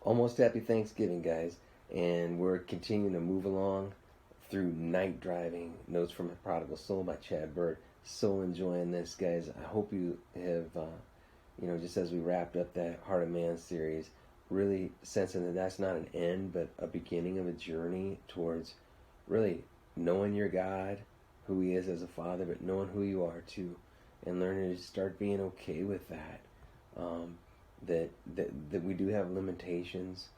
Almost happy Thanksgiving, guys. And we're continuing to move along through Night Driving, Notes from a Prodigal Soul by Chad Bird. So enjoying this, guys. I hope you have, just as we wrapped up that Heart of Man series, really sensing that that's not an end, but a beginning of a journey towards really knowing your God, who He is as a Father, but knowing who you are too, and learning to start being okay with that. That we do have limitations,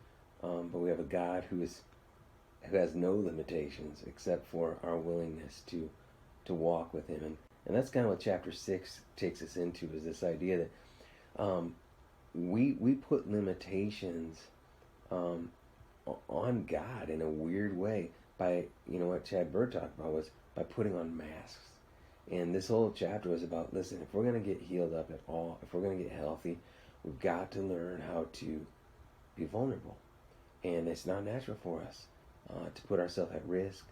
but we have a God who has no limitations except for our willingness to walk with Him, and that's kind of what chapter 6 takes us into, is this idea that we put limitations on God in a weird way by, what Chad Bird talked about was by putting on masks. And this whole chapter was about, listen, if we're going to get healed up at all, if we're going to get healthy, we've got to learn how to be vulnerable. And it's not natural for us to put ourselves at risk.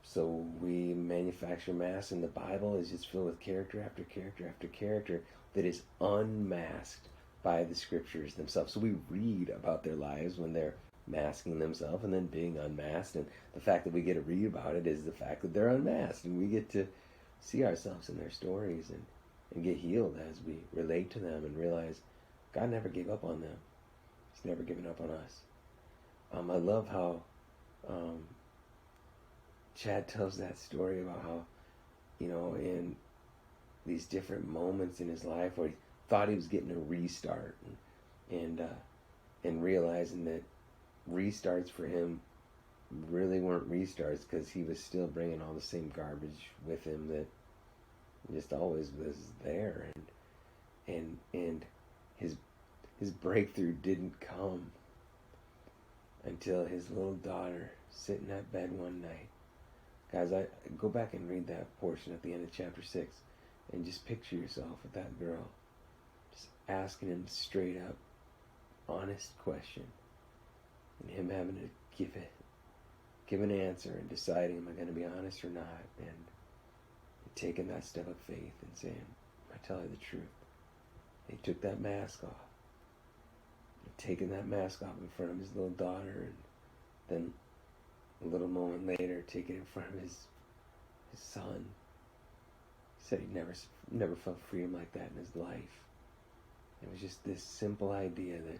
So we manufacture masks, and the Bible is just filled with character after character after character that is unmasked by the scriptures themselves. So we read about their lives when they're masking themselves and then being unmasked, and the fact that we get to read about it is the fact that they're unmasked, and we get to see ourselves in their stories and get healed as we relate to them and realize God never gave up on them. He's never given up on us. I love how Chad tells that story about how, in these different moments in his life where he thought he was getting a restart, and realizing that restarts for him really weren't restarts, because he was still bringing all the same garbage with him that just always was there, and his breakthrough didn't come until his little daughter sitting at bed one night. Guys, I go back and read that portion at the end of chapter 6, and just picture yourself with that girl just asking him straight up honest question, and him having to give an answer and deciding, am I going to be honest or not, and taking that step of faith and saying, I tell you the truth. He took that mask off, and taking that mask off in front of his little daughter, and then a little moment later taking it in front of his son. He said he never felt freedom like that in his life. It was just this simple idea that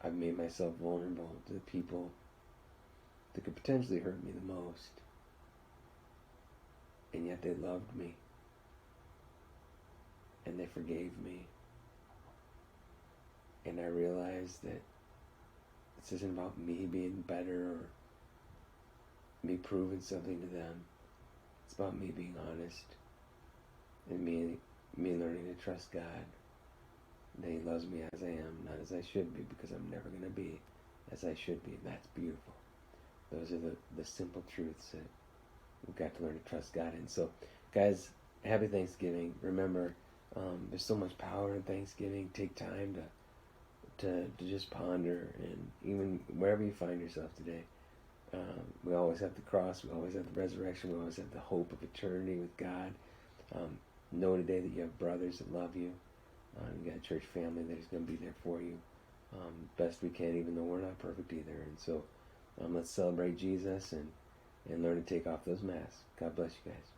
I've made myself vulnerable to the people that could potentially hurt me the most, and yet they loved me, and they forgave me. And I realized that this isn't about me being better or me proving something to them. It's about me being honest, and me learning to trust God, that He loves me as I am, not as I should be, because I'm never going to be as I should be. And that's beautiful. Those are the simple truths that we've got to learn to trust God in. So, guys, happy Thanksgiving. Remember, there's so much power in Thanksgiving. Take time to just ponder, and even wherever you find yourself today, we always have the cross, we always have the resurrection, we always have the hope of eternity with God. Know today that you have brothers that love you. You got a church family that is going to be there for you best we can, even though we're not perfect either. And so let's celebrate Jesus and learn to take off those masks. God bless you guys.